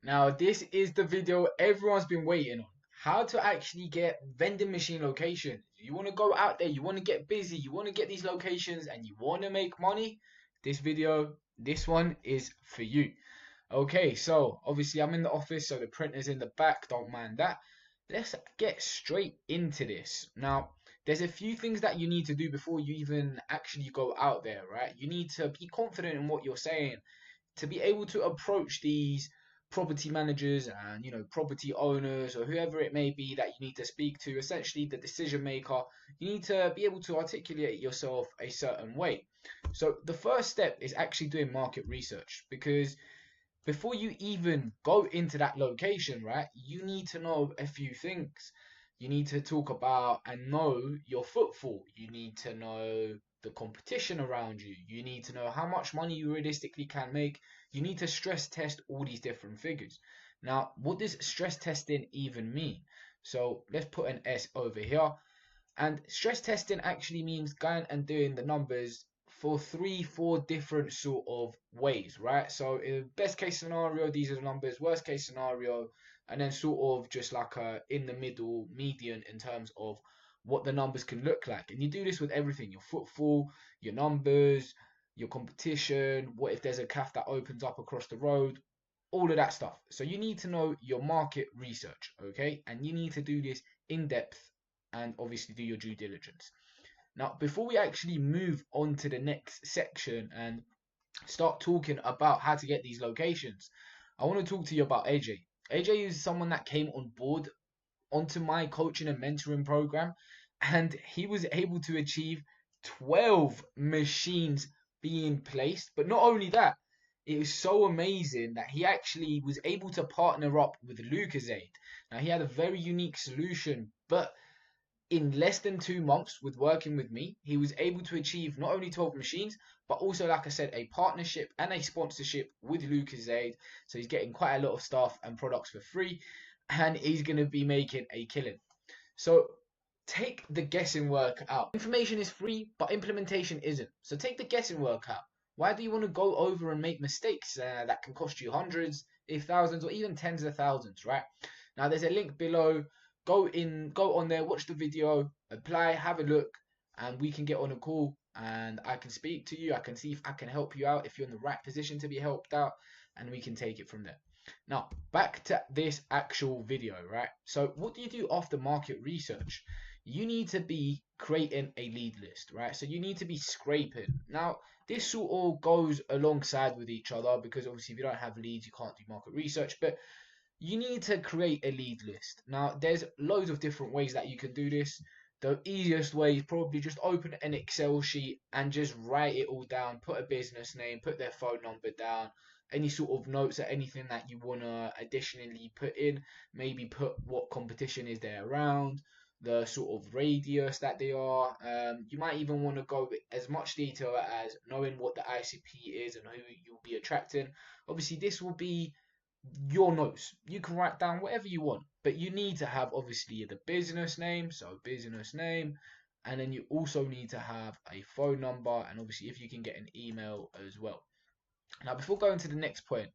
Now, this is the video everyone's been waiting on. How to actually get vending machine locations. You want to go out there, you want to get busy, you want to get these locations, and you want to make money. This video, this one is for you. Okay, so obviously I'm in the office, so the printer's in the back, don't mind that. Let's get straight into this. Now, there's a few things that you need to do before you even actually go out there, right? You need to be confident in what you're saying to be able to approach these property managers and property owners or whoever it may be that you need to speak to, essentially the decision maker. You need to be able to articulate yourself a certain way. So the first step is actually doing market research, because before you even go into that location, right, you need to know a few things. You need to talk about and know your footfall. You need to know the competition around you. You need to know how much money you realistically can make. You need to stress test all these different figures. Now, what does stress testing even mean? So let's put an S over here. And stress testing actually means going and doing the numbers for three, four different sort of ways, right? So in best case scenario, these are the numbers, worst case scenario, and then sort of just like a in the middle median in terms of what the numbers can look like. And you do this with everything, your footfall, your numbers, your competition, what if there's a cafe that opens up across the road, all of that stuff. So you need to know your market research, okay? And you need to do this in depth and obviously do your due diligence. Now, before we actually move on to the next section and start talking about how to get these locations, I want to talk to you about AJ. AJ is someone that came on board onto my coaching and mentoring program, and he was able to achieve 12 machines being placed. But not only that, it was so amazing that he actually was able to partner up with Lucasade. Now, he had a very unique solution, but in less than 2 months with working with me, he was able to achieve not only 12 machines, but also, like I said, a partnership and a sponsorship with Lucasade. So he's getting quite a lot of stuff and products for free, and he's going to be making a killing. So take the guessing work out. Information is free, but implementation isn't. So take the guessing work out. Why do you want to go over and make mistakes that can cost you hundreds, if thousands, or even tens of thousands, right? Now, there's a link below. Go on there, watch the video, apply, have a look, and we can get on a call and I can speak to you. I can see if I can help you out, if you're in the right position to be helped out, and we can take it from there. Now, back to this actual video, right? So what do you do after market research? You need to be creating a lead list, right? So you need to be scraping. Now, this sort of goes alongside with each other, because obviously if you don't have leads, you can't do market research, but you need to create a lead list. Now, there's loads of different ways that you can do this. The easiest way is probably just open an Excel sheet and just write it all down. Put a business name, put their phone number down, any sort of notes or anything that you want to additionally put in. Maybe put what competition is there around, the sort of radius that they are. You might even want to go with as much detail as knowing what the ICP is and who you'll be attracting. Obviously, this will be your notes. You can write down whatever you want, but you need to have obviously the business name, so business name, and then you also need to have a phone number, and obviously if you can get an email as well. Now, before going to the next point,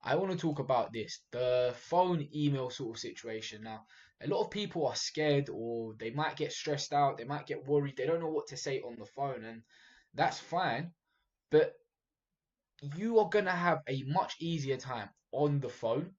I want to talk about this, the phone email sort of situation. Now, a lot of people are scared, or they might get stressed out, they might get worried, they don't know what to say on the phone, and that's fine, but you are going to have a much easier time on the phone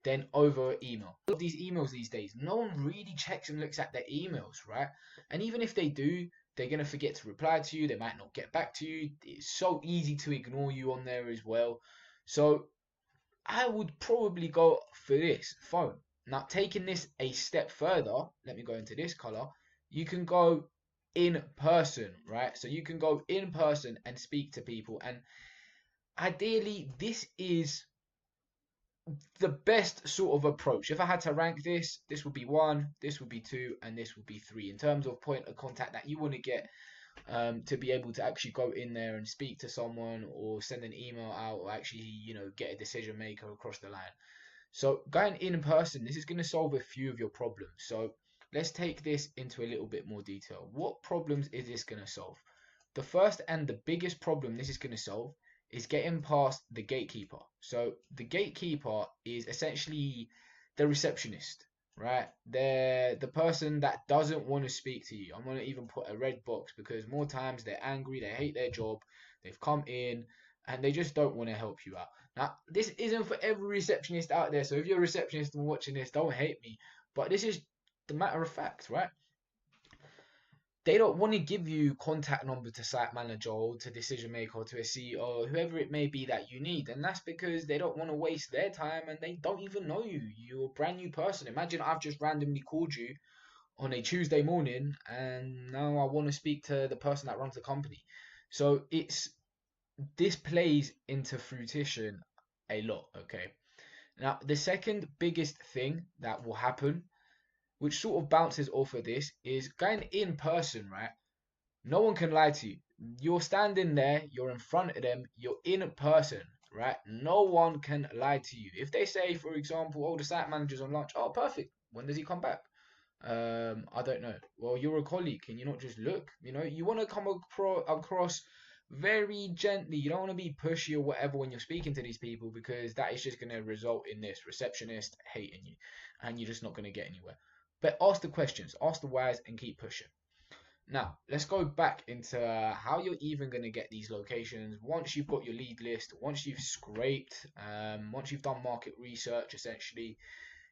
than over email. A lot of these emails these days, no one really checks and looks at their emails, right? And even if they do, they're going to forget to reply to you. They might not get back to you. It's so easy to ignore you on there as well. So I would probably go for this phone. Now, taking this a step further, let me go into this color. You can go in person, right? So you can go in person and speak to people. And ideally, this is the best sort of approach. If I had to rank this, this would be one, this would be two, and this would be three in terms of point of contact that you want to get, to be able to actually go in there and speak to someone or send an email out, or actually, get a decision maker across the line. So going in person, this is going to solve a few of your problems. So let's take this into a little bit more detail. What problems is this going to solve? The first and the biggest problem this is going to solve is getting past the gatekeeper. So the gatekeeper is essentially the receptionist, right? They're the person that doesn't want to speak to you. I'm gonna even put a red box because more times they're angry, they hate their job, they've come in and they just don't want to help you out. Now, this isn't for every receptionist out there. So if you're a receptionist and watching this, don't hate me. But this is the matter of fact, right? They don't want to give you contact number to site manager or to decision maker or to a CEO, whoever it may be that you need. And that's because they don't want to waste their time and they don't even know you. You're a brand new person. Imagine I've just randomly called you on a Tuesday morning and now I want to speak to the person that runs the company. So this plays into fruition a lot, okay? Now, the second biggest thing that will happen, which sort of bounces off of this, is going in person, right? No one can lie to you. You're standing there, you're in front of them, you're in person, right? No one can lie to you. If they say, for example, oh, the site manager's on lunch, oh, perfect. When does he come back? I don't know. Well, you're a colleague. Can you not just look? You want to come across very gently. You don't want to be pushy or whatever when you're speaking to these people because that is just going to result in this receptionist hating you and you're just not going to get anywhere. But ask the questions, ask the whys, and keep pushing. Now, let's go back into how you're even going to get these locations once you've got your lead list, once you've scraped, once you've done market research, essentially.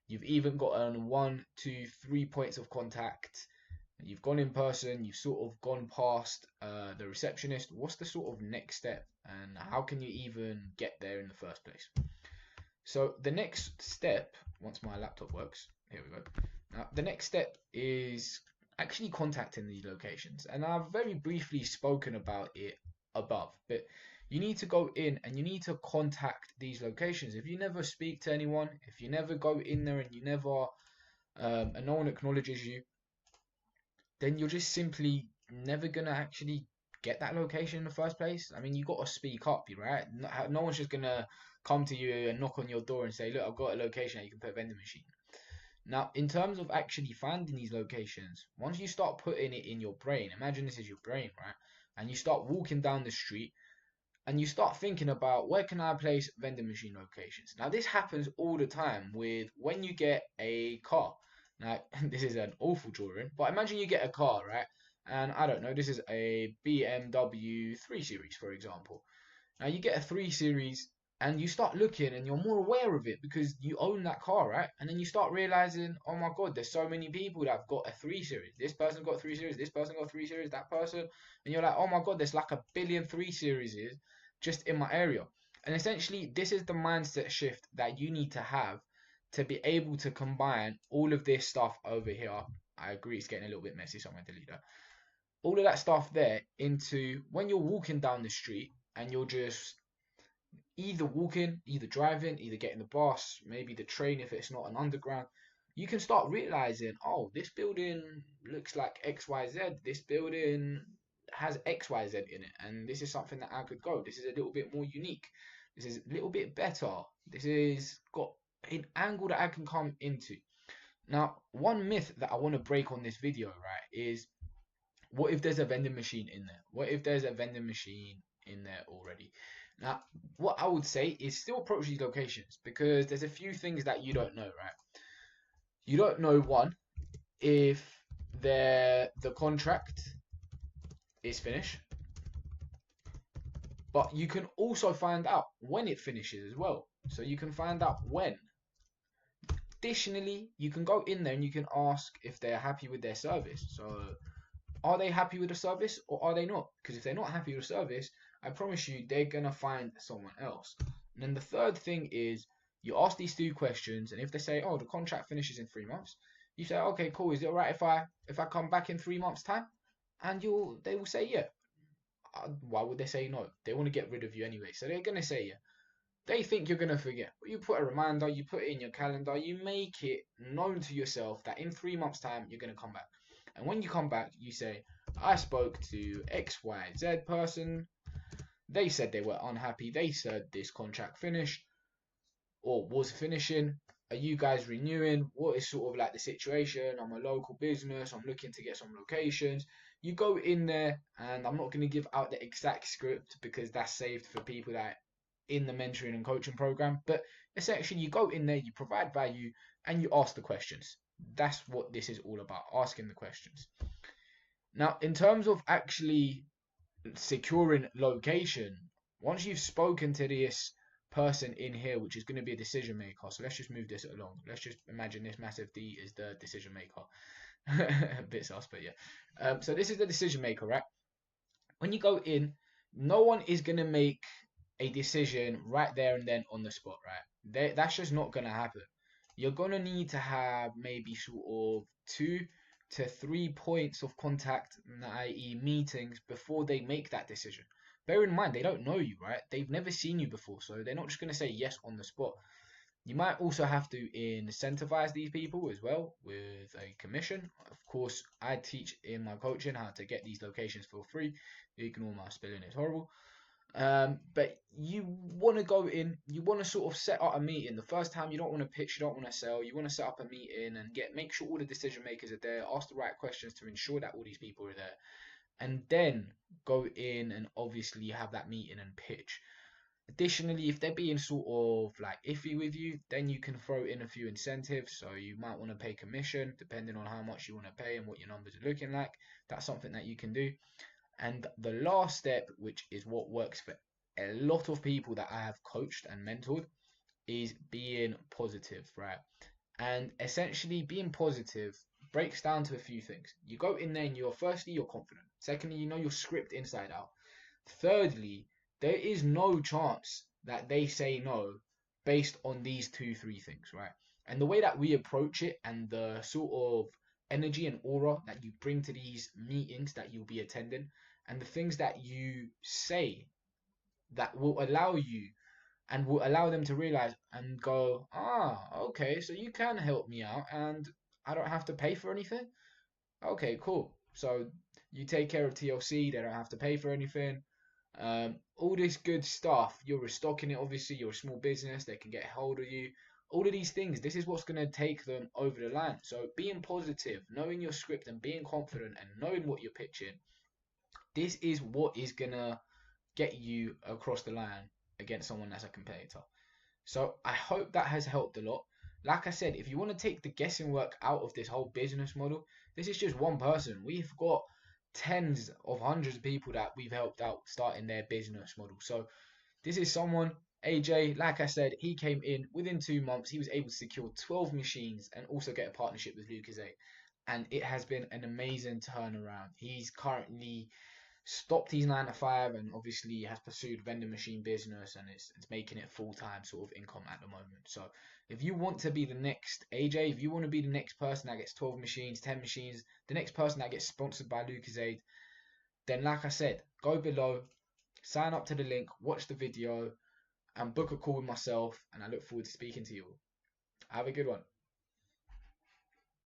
You've even gotten 1, 2, 3 points of contact. You've gone in person, you've sort of gone past the receptionist. What's the sort of next step and how can you even get there in the first place? So the next step, once my laptop works, here we go. Now, the next step is actually contacting these locations. And I've very briefly spoken about it above, but you need to go in and you need to contact these locations. If you never speak to anyone, if you never go in there and you never, and no one acknowledges you, then you're just simply never gonna actually get that location in the first place. I mean, you got to speak up, right? No one's just gonna come to you and knock on your door and say, "Look, I've got a location that you can put a vending machine." Now, in terms of actually finding these locations, once you start putting it in your brain, imagine this is your brain, right? And you start walking down the street and you start thinking about where can I place vending machine locations. Now, this happens all the time with when you get a car. Now, this is an awful drawing, but imagine you get a car, right? And I don't know, this is a BMW 3 Series, for example. Now, you get a 3 Series and you start looking and you're more aware of it because you own that car, right? And then you start realizing, oh my God, there's so many people that have got a 3 Series. This person got 3 Series, this person got 3 Series, that person. And you're like, oh my God, there's like a billion 3 Series just in my area. And essentially, this is the mindset shift that you need to have to be able to combine all of this stuff over here. I agree, it's getting a little bit messy, so I'm going to delete that. All of that stuff there into when you're walking down the street and you're just either walking, either driving, either getting the bus, maybe the train if it's not an underground, you can start realizing, oh, this building looks like XYZ. This building has XYZ in it, and this is something that I could go. This is a little bit more unique. This is a little bit better. This is got an angle that I can come into. Now, one myth that I want to break on this video, right, is what if there's a vending machine in there? What if there's a vending machine in there already? Now, what I would say is still approach these locations because there's a few things that you don't know, right? You don't know, one, if the contract is finished, but you can also find out when it finishes as well. So you can find out when. Additionally, you can go in there and you can ask if they're happy with their service. So are they happy with the service or are they not? Because if they're not happy with the service, I promise you they're going to find someone else. And then the third thing is you ask these 2 questions, and if they say, oh, the contract finishes in 3 months, you say, okay, cool, is it alright if I come back in 3 months' time? And they will say, yeah. Why would they say no? They want to get rid of you anyway, so they're going to say yeah. They think you're going to forget, but you put a reminder, you put it in your calendar, you make it known to yourself that in 3 months' time you're going to come back. And when you come back, you say, I spoke to XYZ person. They said they were unhappy. They said this contract finished or was finishing. Are you guys renewing? What is sort of like the situation? I'm a local business. I'm looking to get some locations. you go in there, and I'm not going to give out the exact script because that's saved for people that in the mentoring and coaching program. But essentially, you go in there, you provide value, and you ask the questions. That's what this is all about, asking the questions. Now, in terms of actually securing location, once you've spoken to this person in here, which is going to be a decision maker, so let's just move this along. Let's just imagine this massive D is the decision maker. A bit sus, but yeah. So this is the decision maker, right? When you go in, no one is going to make a decision right there and then on the spot, right? That's just not going to happen. You're going to need to have maybe sort of 2 to 3 points of contact, i.e., meetings, before they make that decision. Bear in mind, they don't know you, right? They've never seen you before, so they're not just going to say yes on the spot. You might also have to incentivize these people as well with a commission. Of course, I teach in my coaching how to get these locations for free. Ignore my spelling, it's horrible. But you want to go in, you want to sort of set up a meeting. The first time you don't want to pitch, you don't want to sell, you want to set up a meeting and make sure all the decision makers are there, ask the right questions to ensure that all these people are there, and then go in and obviously have that meeting and pitch. Additionally, if they're being sort of like iffy with you, then you can throw in a few incentives. So you might want to pay commission depending on how much you want to pay and what your numbers are looking like. That's something that you can do. And the last step, which is what works for a lot of people that I have coached and mentored, is being positive, right? And essentially, being positive breaks down to a few things. You go in there and you're confident. Secondly, you know your script inside out. Thirdly, there is no chance that they say no based on these 2, 3 things, right? And the way that we approach it and the sort of energy and aura that you bring to these meetings that you'll be attending and the things that you say that will allow you and will allow them to realize and go, okay, so you can help me out and I don't have to pay for anything. Okay, cool. So you take care of TLC, they don't have to pay for anything. All this good stuff, you're restocking it, obviously, you're a small business, they can get a hold of you. All of these things, this is what's going to take them over the line. So being positive, knowing your script and being confident and knowing what you're pitching, this is what is going to get you across the line against someone that's a competitor. So I hope that has helped a lot. Like I said, if you want to take the guessing work out of this whole business model, this is just one person. We've got tens of hundreds of people that we've helped out starting their business model. So this is someone, AJ, like I said, he came in within 2 months. He was able to secure 12 machines and also get a partnership with Lucozade. And it has been an amazing turnaround. He's currently stopped his 9 to 5 and obviously has pursued vending machine business and it's making it full-time sort of income at the moment. So if you want to be the next AJ, if you want to be the next person that gets 12 machines, 10 machines, the next person that gets sponsored by Lucozade, then like I said, go below, sign up to the link, watch the video and book a call with myself, and I look forward to speaking to you all. Have a good one.